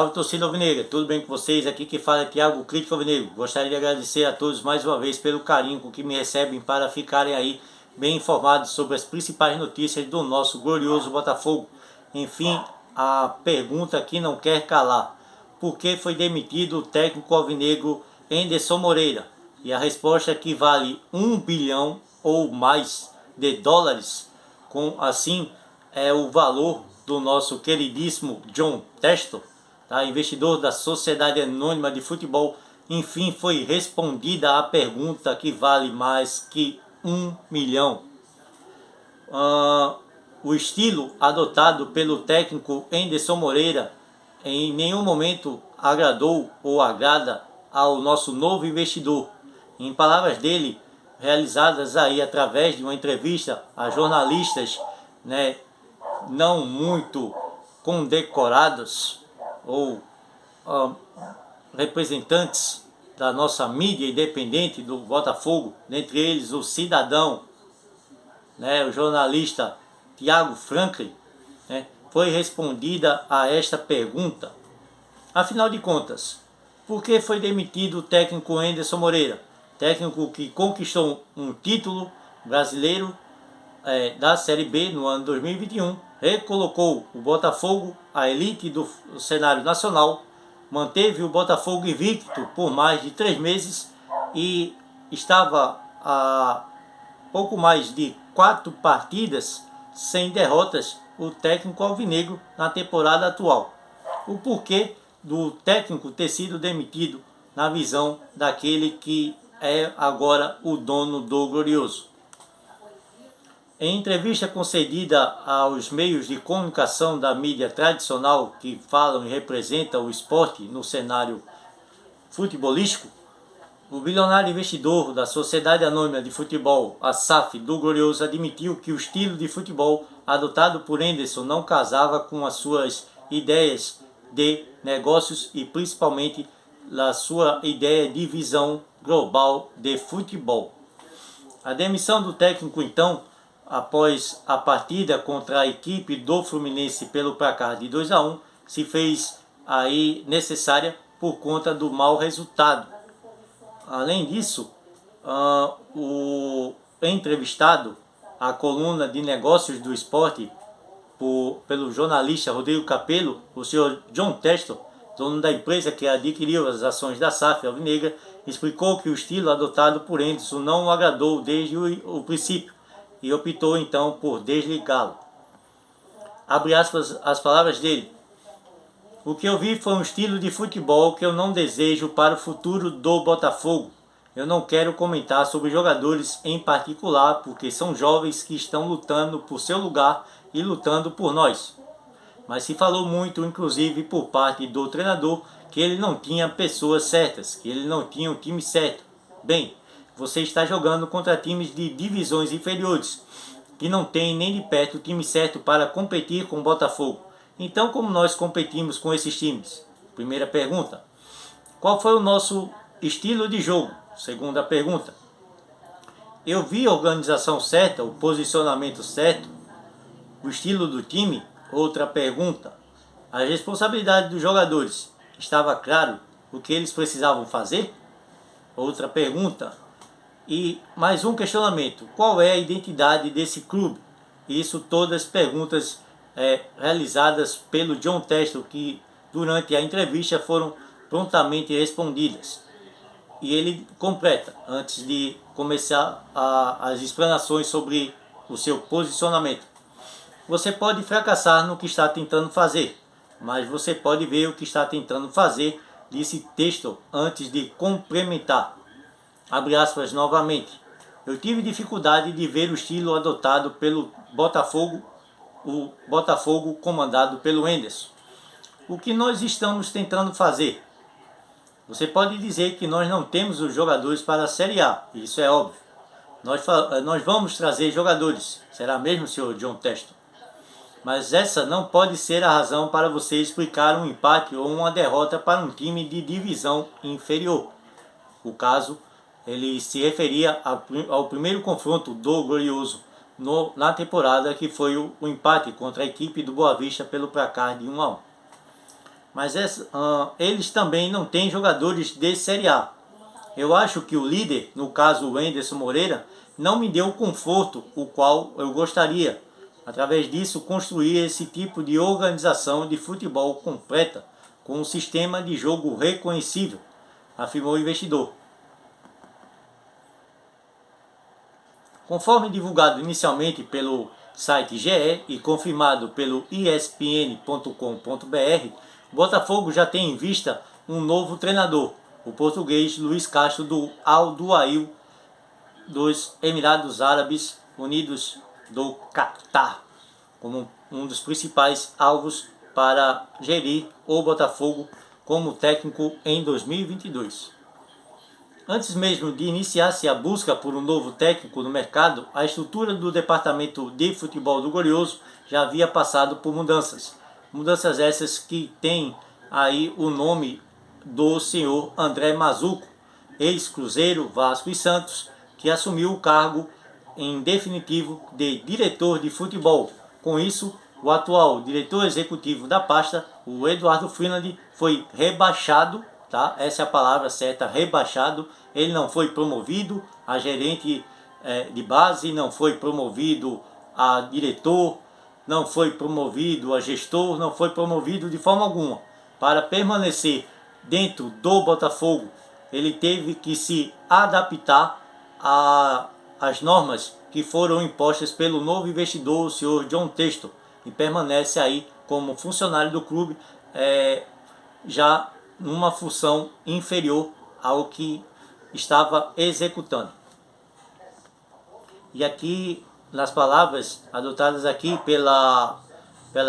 Salve, torcida alvinegra, tudo bem com vocês? Aqui que fala é Thiago, crítico alvinegro. Gostaria de agradecer a todos mais uma vez pelo carinho com que me recebem para ficarem aí bem informados sobre as principais notícias do nosso glorioso Botafogo. Enfim, a pergunta que não quer calar: por que foi demitido o técnico alvinegro Henderson Moreira? E a resposta que vale 1 bilhão ou mais de dólares, com assim é o valor do nosso queridíssimo John Textor, tá? Investidor da Sociedade Anônima de Futebol. Enfim, foi respondida a pergunta que vale mais que 1 milhão. O estilo adotado pelo técnico Henderson Moreira em nenhum momento agradou ou agrada ao nosso novo investidor. Em palavras dele, realizadas aí através de uma entrevista a jornalistas, né, não muito condecorados ou representantes da nossa mídia independente do Botafogo, dentre eles o cidadão, né, o jornalista Thiago Franklin, né, foi respondida a esta pergunta. Afinal de contas, por que foi demitido o técnico Henderson Moreira? Técnico que conquistou um título brasileiro da Série B no ano 2021, recolocou o Botafogo à elite do cenário nacional, manteve o Botafogo invicto por mais de 3 meses e estava a pouco mais de 4 partidas sem derrotas o técnico alvinegro na temporada atual. O porquê do técnico ter sido demitido na visão daquele que é agora o dono do Glorioso. Em entrevista concedida aos meios de comunicação da mídia tradicional que falam e representam o esporte no cenário futebolístico, o bilionário investidor da Sociedade Anônima de Futebol, a SAF, do Glorioso, admitiu que o estilo de futebol adotado por Henderson não casava com as suas ideias de negócios e principalmente a sua ideia de visão global de futebol. A demissão do técnico, então, após a partida contra a equipe do Fluminense pelo placar de 2-1, se fez aí necessária por conta do mau resultado. Além disso, o entrevistado, a coluna de negócios do esporte, pelo jornalista Rodrigo Capello, o senhor John Textor, dono da empresa que adquiriu as ações da SAF alvinegra, explicou que o estilo adotado por Henderson não o agradou desde o princípio e optou então por desligá-lo. Abre aspas as palavras dele: o que eu vi foi um estilo de futebol que eu não desejo para o futuro do Botafogo. Eu não quero comentar sobre jogadores em particular, porque são jovens que estão lutando por seu lugar e lutando por nós. Mas se falou muito, inclusive por parte do treinador, que ele não tinha pessoas certas, que ele não tinha um time certo. Bem, você está jogando contra times de divisões inferiores, que não tem nem de perto o time certo para competir com o Botafogo. Então, como nós competimos com esses times? Primeira pergunta. Qual foi o nosso estilo de jogo? Segunda pergunta. Eu vi a organização certa, o posicionamento certo, o estilo do time? Outra pergunta. A responsabilidade dos jogadores. Estava claro o que eles precisavam fazer? Outra pergunta. E mais um questionamento: qual é a identidade desse clube? Isso todas perguntas realizadas pelo John Textor, que durante a entrevista foram prontamente respondidas. E ele completa, antes de começar as explanações sobre o seu posicionamento: você pode fracassar no que está tentando fazer, mas você pode ver o que está tentando fazer, disse Textor antes de complementar. Abre aspas novamente. Eu tive dificuldade de ver o estilo adotado pelo Botafogo, o Botafogo comandado pelo Henderson. O que nós estamos tentando fazer? Você pode dizer que nós não temos os jogadores para a Série A, isso é óbvio. Nós vamos trazer jogadores, será mesmo, senhor John Textor? Mas essa não pode ser a razão para você explicar um empate ou uma derrota para um time de divisão inferior. O caso, ele se referia ao primeiro confronto do Glorioso na temporada, que foi o empate contra a equipe do Boa Vista pelo placar de 1-1. mas eles também não têm jogadores de Série A. Eu acho que o líder, no caso o Wenderson Moreira, não me deu o conforto o qual eu gostaria. Através disso, construir esse tipo de organização de futebol completa, com um sistema de jogo reconhecível, afirmou o investidor. Conforme divulgado inicialmente pelo site GE e confirmado pelo ESPN.com.br, o Botafogo já tem em vista um novo treinador, o português Luiz Castro do Al Duhail dos Emirados Árabes Unidos do Catar, como um dos principais alvos para gerir o Botafogo como técnico em 2022. Antes mesmo de iniciar-se a busca por um novo técnico no mercado, a estrutura do departamento de futebol do Glorioso já havia passado por mudanças. Mudanças essas que têm aí o nome do senhor André Mazuco, ex-Cruzeiro, Vasco e Santos, que assumiu o cargo em definitivo de diretor de futebol. Com isso, o atual diretor executivo da pasta, o Eduardo Freeland, foi rebaixado, tá? Essa é a palavra certa, rebaixado. Ele não foi promovido a gerente de base, não foi promovido a diretor, não foi promovido a gestor, não foi promovido de forma alguma. Para permanecer dentro do Botafogo, ele teve que se adaptar às normas que foram impostas pelo novo investidor, o senhor John Textor, e permanece aí como funcionário do clube, já numa função inferior ao que estava executando. E aqui, nas palavras adotadas aqui pela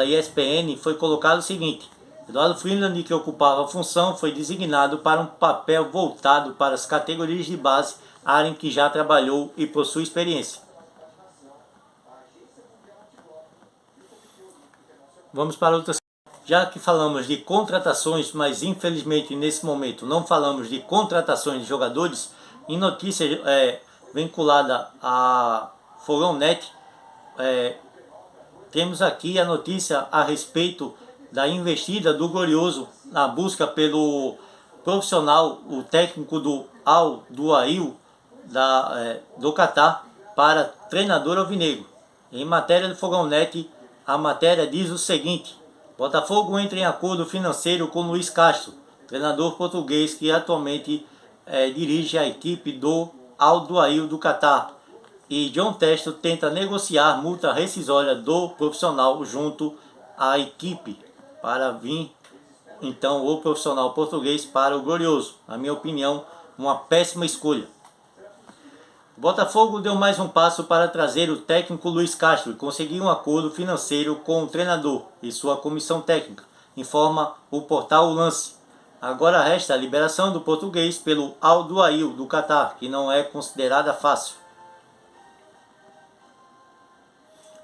ESPN, foi colocado o seguinte: Eduardo Freeland, que ocupava a função, foi designado para um papel voltado para as categorias de base, área em que já trabalhou e possui experiência. Vamos para outras. Já que falamos de contratações, mas infelizmente nesse momento não falamos de contratações de jogadores, em notícia vinculada a Fogão Net, temos aqui a notícia a respeito da investida do Glorioso na busca pelo profissional, o técnico do Al Duhail do Catar, para treinador alvinegro. Em matéria do Fogão Net, a matéria diz o seguinte: Botafogo entra em acordo financeiro com Luiz Castro, treinador português que atualmente dirige a equipe do Al Duhail do Catar, e John Textor tenta negociar multa rescisória do profissional junto à equipe para vir então o profissional português para o Glorioso. Na minha opinião, uma péssima escolha. O Botafogo deu mais um passo para trazer o técnico Luiz Castro e conseguir um acordo financeiro com o treinador e sua comissão técnica, informa o portal O Lance. Agora resta a liberação do português pelo Al Duhail do Catar, que não é considerada fácil.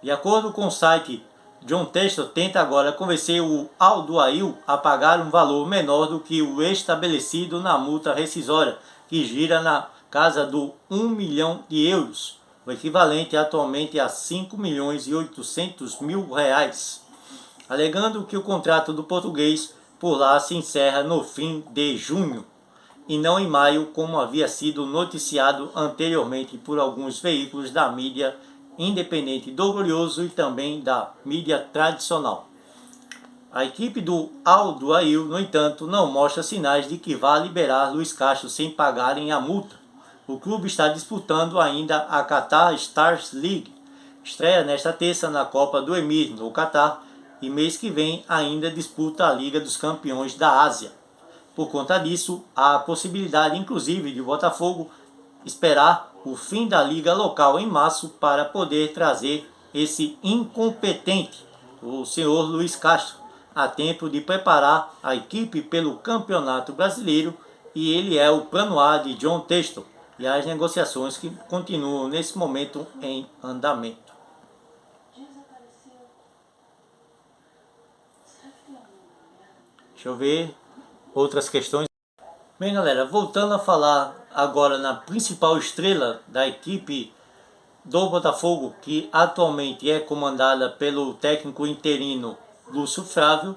De acordo com o site, John Textor tenta agora convencer o Al Duhail a pagar um valor menor do que o estabelecido na multa rescisória, que gira na casa do 1 milhão de euros, o equivalente atualmente a 5 milhões e 800 mil reais, alegando que o contrato do português por lá se encerra no fim de junho, e não em maio, como havia sido noticiado anteriormente por alguns veículos da mídia independente do Glorioso e também da mídia tradicional. A equipe do Al Duhail, no entanto, não mostra sinais de que vá liberar Luiz Castro sem pagarem a multa. O clube está disputando ainda a Qatar Stars League, estreia nesta terça na Copa do Emir, no Qatar, e mês que vem ainda disputa a Liga dos Campeões da Ásia. Por conta disso, há a possibilidade inclusive de Botafogo esperar o fim da liga local em março para poder trazer esse incompetente, o senhor Luiz Castro, a tempo de preparar a equipe pelo Campeonato Brasileiro, e ele é o plano A de John Textor, e as negociações que continuam nesse momento em andamento. Deixa eu ver outras questões. Bem, galera, voltando a falar agora na principal estrela da equipe do Botafogo, que atualmente é comandada pelo técnico interino Lúcio Flávio,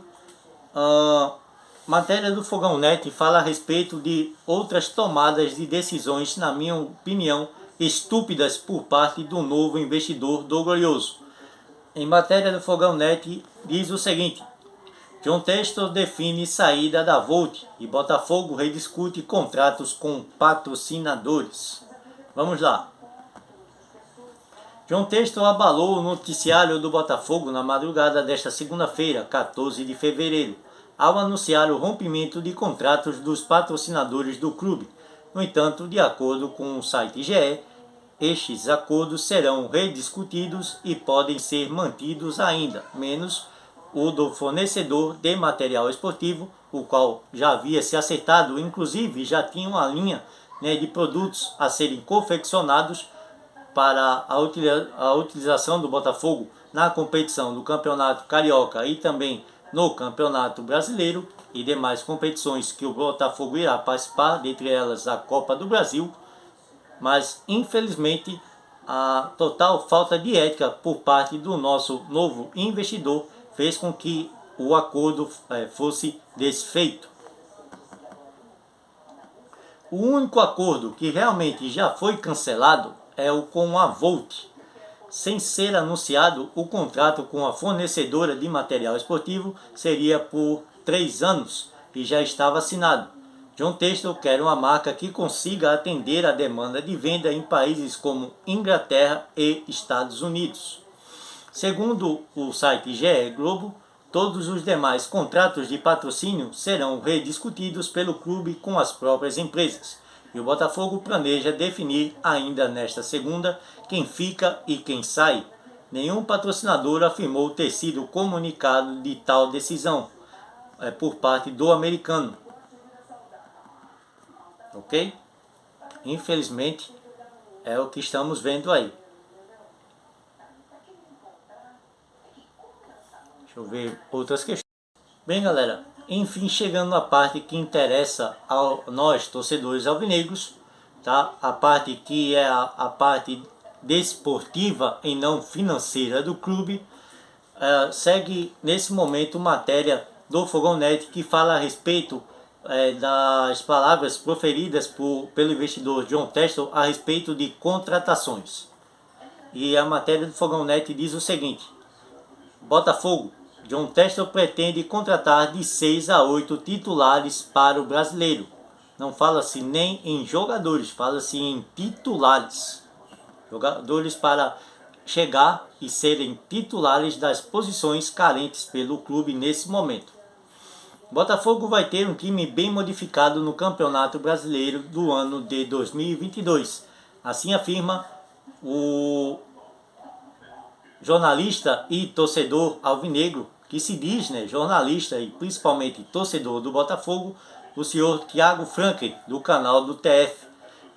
matéria do Fogão Net fala a respeito de outras tomadas de decisões, na minha opinião, estúpidas por parte do novo investidor do Glorioso. Em matéria do Fogão Net diz o seguinte: John Textor define saída da Volt e Botafogo rediscute contratos com patrocinadores. Vamos lá. John Textor abalou o noticiário do Botafogo na madrugada desta segunda-feira, 14 de fevereiro, ao anunciar o rompimento de contratos dos patrocinadores do clube. No entanto, de acordo com o site GE, estes acordos serão rediscutidos e podem ser mantidos ainda, menos o do fornecedor de material esportivo, o qual já havia se acertado, inclusive já tinha uma linha, de produtos a serem confeccionados para a utilização do Botafogo na competição do Campeonato Carioca e também no Campeonato Brasileiro e demais competições que o Botafogo irá participar, dentre elas a Copa do Brasil. Mas infelizmente a total falta de ética por parte do nosso novo investidor fez com que o acordo fosse desfeito. O único acordo que realmente já foi cancelado é o com a Volt. Sem ser anunciado, o contrato com a fornecedora de material esportivo seria por 3 anos e já estava assinado. John Textor quer uma marca que consiga atender a demanda de venda em países como Inglaterra e Estados Unidos. Segundo o site GE Globo, todos os demais contratos de patrocínio serão rediscutidos pelo clube com as próprias empresas. E o Botafogo planeja definir ainda nesta segunda quem fica e quem sai. Nenhum patrocinador afirmou ter sido comunicado de tal decisão por parte do americano. Ok? Infelizmente é o que estamos vendo aí. Deixa eu ver outras questões. Bem, galera, enfim, chegando na parte que interessa a nós, torcedores alvinegros, tá? A parte que é a parte desportiva e não financeira do clube. Segue nesse momento matéria do Fogão Net que fala a respeito das palavras proferidas pelo investidor John Textor a respeito de contratações. E a matéria do Fogão Net diz o seguinte: Botafogo, John Textor pretende contratar de 6 a 8 titulares para o Brasileiro. Não fala-se nem em jogadores, fala-se em titulares. Jogadores para chegar e serem titulares das posições carentes pelo clube nesse momento. Botafogo vai ter um time bem modificado no Campeonato Brasileiro do ano de 2022. Assim afirma o jornalista e torcedor alvinegro, que se diz jornalista e principalmente torcedor do Botafogo, o senhor Thiago Franklin, do canal do TF.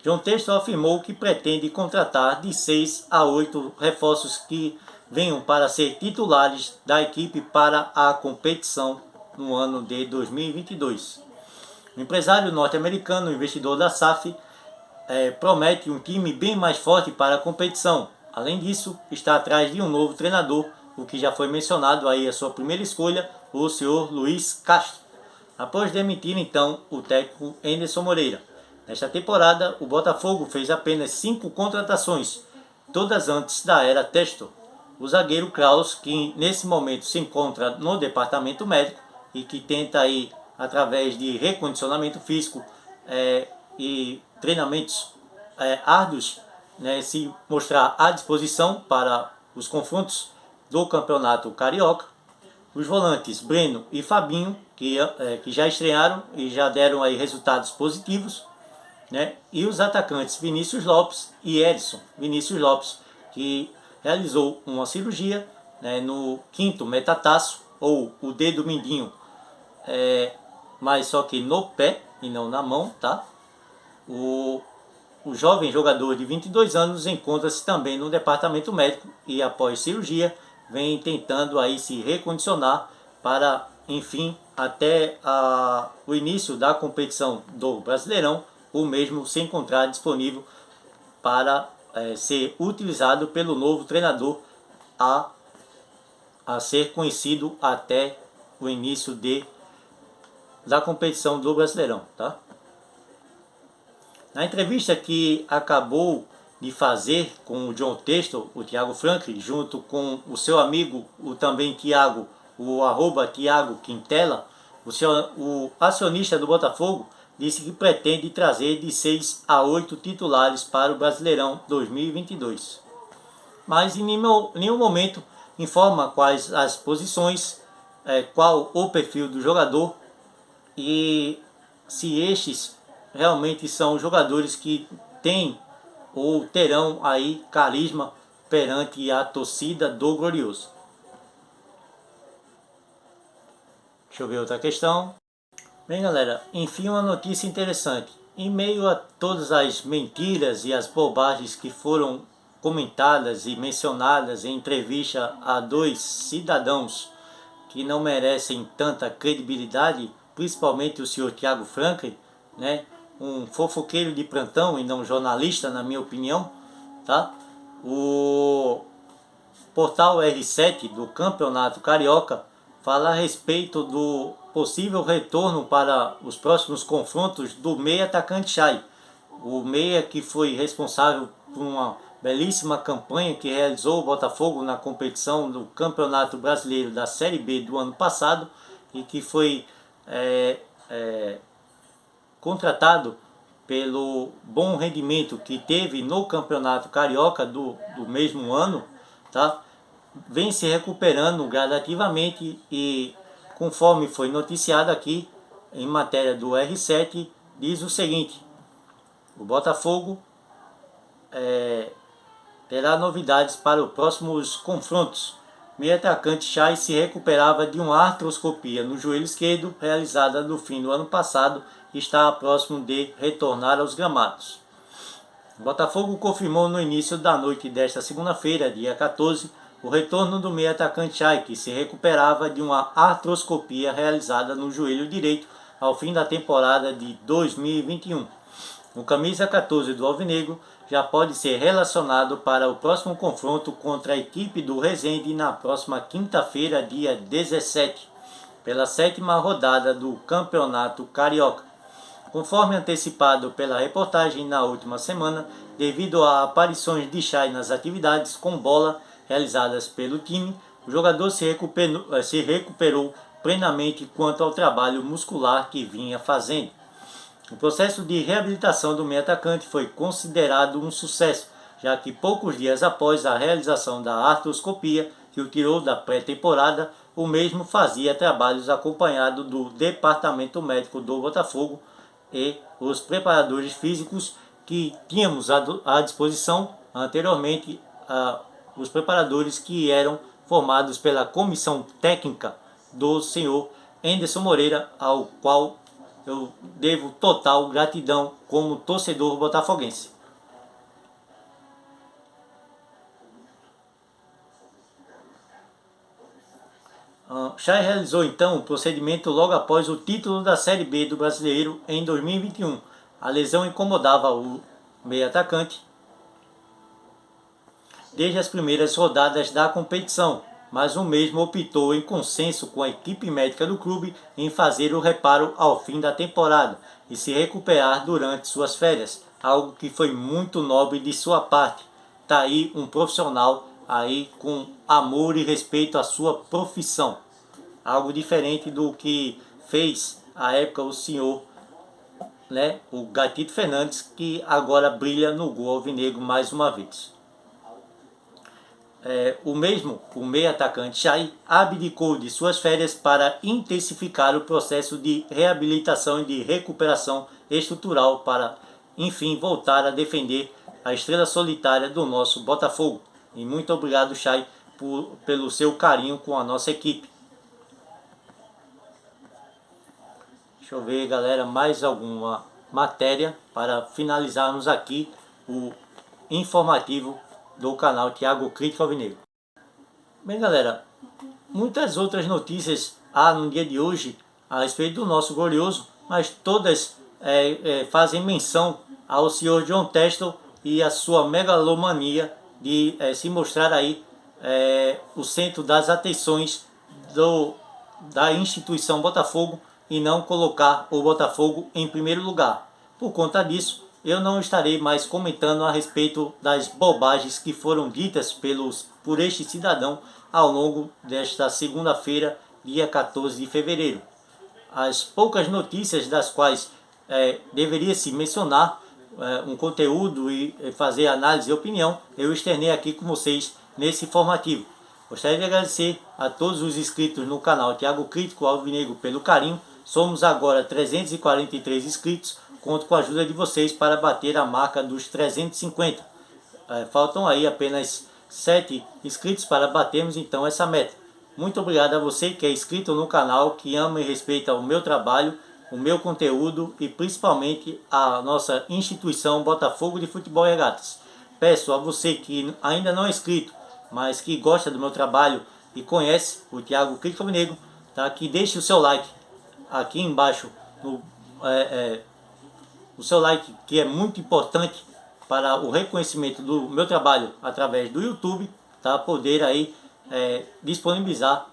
John Textor afirmou que pretende contratar de 6 a 8 reforços que venham para ser titulares da equipe para a competição no ano de 2022. O empresário norte-americano, investidor da SAF, promete um time bem mais forte para a competição. Além disso, está atrás de um novo treinador, o que já foi mencionado aí a sua primeira escolha, o senhor Luiz Castro, após demitir então o técnico Anderson Moreira. Nesta temporada, o Botafogo fez apenas 5 contratações, todas antes da era Textor. O zagueiro Kraus, que nesse momento se encontra no departamento médico e que tenta aí, através de recondicionamento físico e treinamentos árduos, se mostrar à disposição para os confrontos do Campeonato Carioca. Os volantes Breno e Fabinho, que já estrearam e já deram aí resultados positivos, e os atacantes Vinícius Lopes e Edson. Vinícius Lopes, que realizou uma cirurgia no 5º metatarso, ou o dedo mindinho, mas só que no pé e não na mão, tá? O jovem jogador de 22 anos encontra-se também no departamento médico e após cirurgia vem tentando aí se recondicionar para, enfim, até o início da competição do Brasileirão, o mesmo se encontrar disponível para ser utilizado pelo novo treinador a ser conhecido até o início de da competição do Brasileirão, tá? Na entrevista que acabou de fazer com o John Textor, o Thiago Franklin, junto com o seu amigo, o também Thiago, o @Thiago Quintela, o acionista do Botafogo, disse que pretende trazer de 6 a 8 titulares para o Brasileirão 2022. Mas em nenhum momento informa quais as posições, qual o perfil do jogador e se estes realmente são jogadores que têm ou terão aí carisma perante a torcida do Glorioso. Deixa eu ver outra questão. Bem, galera, enfim, uma notícia interessante. Em meio a todas as mentiras e as bobagens que foram comentadas e mencionadas em entrevista a dois cidadãos que não merecem tanta credibilidade, principalmente o senhor Thiago Franklin, né? Um fofoqueiro de plantão e não jornalista, na minha opinião, tá? O portal R7 do Campeonato Carioca fala a respeito do possível retorno para os próximos confrontos do meia atacante Chay. O meia que foi responsável por uma belíssima campanha que realizou o Botafogo na competição do Campeonato Brasileiro da Série B do ano passado e que foi contratado pelo bom rendimento que teve no Campeonato Carioca do mesmo ano, tá? Vem se recuperando gradativamente e, conforme foi noticiado aqui em matéria do R7, diz o seguinte: o Botafogo terá novidades para os próximos confrontos. Meio atacante Chay se recuperava de uma artroscopia no joelho esquerdo realizada no fim do ano passado e está próximo de retornar aos gramados. O Botafogo confirmou no início da noite desta segunda-feira, dia 14, o retorno do meio atacante Chay, que se recuperava de uma artroscopia realizada no joelho direito ao fim da temporada de 2021. O camisa 14 do Alvinegro já pode ser relacionado para o próximo confronto contra a equipe do Resende na próxima quinta-feira, dia 17, pela 7ª rodada do Campeonato Carioca. Conforme antecipado pela reportagem na última semana, devido a aparições de Chay nas atividades com bola realizadas pelo time, o jogador se recuperou plenamente quanto ao trabalho muscular que vinha fazendo. O processo de reabilitação do meio-atacante foi considerado um sucesso, já que poucos dias após a realização da artroscopia, que o tirou da pré-temporada, o mesmo fazia trabalhos acompanhado do Departamento Médico do Botafogo e os preparadores físicos que tínhamos à disposição anteriormente, os preparadores que eram formados pela comissão técnica do senhor Anderson Moreira, ao qual eu devo total gratidão como torcedor botafoguense. Chay realizou então o procedimento logo após o título da Série B do Brasileiro em 2021. A lesão incomodava o meio-atacante desde as primeiras rodadas da competição, mas o mesmo optou em consenso com a equipe médica do clube em fazer o reparo ao fim da temporada e se recuperar durante suas férias, algo que foi muito nobre de sua parte. Tá aí um profissional aí com amor e respeito à sua profissão, algo diferente do que fez à época o senhor, né, o Gatito Fernandes, que agora brilha no gol alvinegro mais uma vez. O meio atacante Chay abdicou de suas férias para intensificar o processo de reabilitação e de recuperação estrutural para, enfim, voltar a defender a estrela solitária do nosso Botafogo. E muito obrigado, Chay, pelo seu carinho com a nossa equipe. Deixa eu ver, galera, mais alguma matéria para finalizarmos aqui o informativo do canal Thiago Crítico Alvinegro. Bem, galera, muitas outras notícias há no dia de hoje a respeito do nosso glorioso, mas todas fazem menção ao senhor John Textor e a sua megalomania de se mostrar aí o centro das atenções da instituição Botafogo e não colocar o Botafogo em primeiro lugar. Por conta disso, eu não estarei mais comentando a respeito das bobagens que foram ditas por este cidadão ao longo desta segunda-feira, dia 14 de fevereiro. As poucas notícias das quais deveria se mencionar um conteúdo e fazer análise e opinião, eu externei aqui com vocês nesse informativo. Gostaria de agradecer a todos os inscritos no canal Thiago Crítico Alvinegro pelo carinho. Somos agora 343 inscritos. Conto com a ajuda de vocês para bater a marca dos 350. Faltam aí apenas 7 inscritos para batermos então essa meta. Muito obrigado a você que é inscrito no canal, que ama e respeita o meu trabalho, o meu conteúdo e principalmente a nossa instituição Botafogo de Futebol e Regatas. Peço a você que ainda não é inscrito, mas que gosta do meu trabalho e conhece o Thiago Crítico Alvinegro, tá? Que deixe o seu like aqui embaixo, o seu like, que é muito importante para o reconhecimento do meu trabalho através do YouTube, tá? Poder aí disponibilizar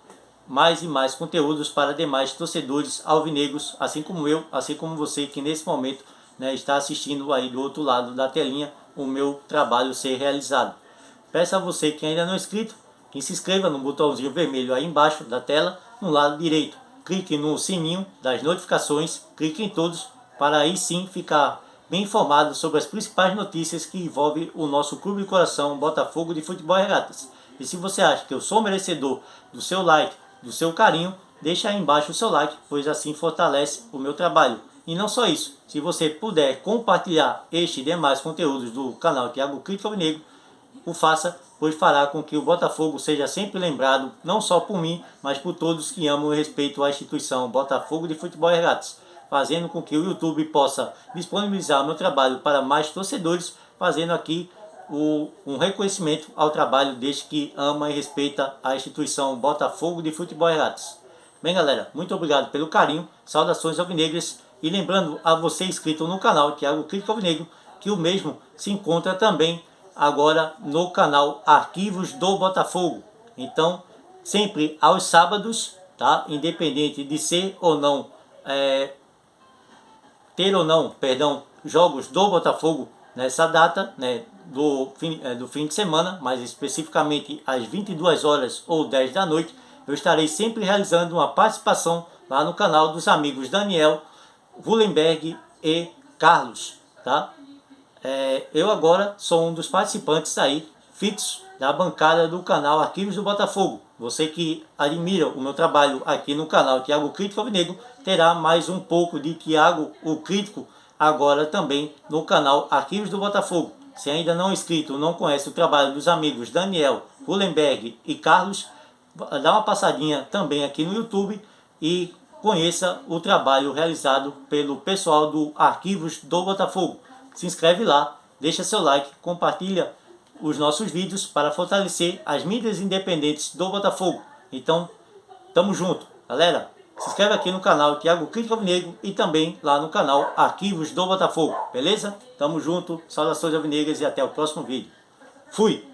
mais e mais conteúdos para demais torcedores alvinegros, assim como eu, assim como você que nesse momento, né, está assistindo aí do outro lado da telinha o meu trabalho ser realizado. Peço a você que ainda não é inscrito, que se inscreva no botãozinho vermelho aí embaixo da tela, no lado direito. Clique no sininho das notificações, clique em todos, para aí sim ficar bem informado sobre as principais notícias que envolvem o nosso clube de coração Botafogo de Futebol e Regatas. E se você acha que eu sou merecedor do seu like, do seu carinho, deixa aí embaixo o seu like, pois assim fortalece o meu trabalho. E não só isso, se você puder compartilhar este e demais conteúdos do canal Thiago Crítico Alvinegro, o faça, pois fará com que o Botafogo seja sempre lembrado, não só por mim, mas por todos que amam e respeitam a instituição Botafogo de Futebol e Regatas, fazendo com que o YouTube possa disponibilizar o meu trabalho para mais torcedores, fazendo aqui um reconhecimento ao trabalho deste que ama e respeita a instituição Botafogo de Futebol e Regatas. Bem, galera, muito obrigado pelo carinho, saudações alvinegras, e lembrando a você inscrito no canal Thiago Crítico Alvinegro, que o mesmo se encontra também agora no canal Arquivos do Botafogo. Então, sempre aos sábados, tá? Independente de ser ou não, ter ou não, perdão, jogos do Botafogo nessa data, né, do fim de semana, mais especificamente às 22 horas ou 10 da noite, eu estarei sempre realizando uma participação lá no canal dos amigos Daniel, Wulenberg e Carlos, tá? Eu agora sou um dos participantes aí fixos da bancada do canal Arquivos do Botafogo. Você que admira o meu trabalho aqui no canal Thiago Crítico Alvinegro, terá mais um pouco de Thiago o Crítico agora também no canal Arquivos do Botafogo. Se ainda não é inscrito, não conhece o trabalho dos amigos Daniel, Wulenberg e Carlos, dá uma passadinha também aqui no YouTube e conheça o trabalho realizado pelo pessoal do Arquivos do Botafogo. Se inscreve lá, deixa seu like, compartilha os nossos vídeos para fortalecer as mídias independentes do Botafogo. Então, tamo junto, galera. Se inscreve aqui no canal Thiago Crítico Alvinegro e também lá no canal Arquivos do Botafogo, beleza? Tamo junto, saudações alvinegras e até o próximo vídeo. Fui!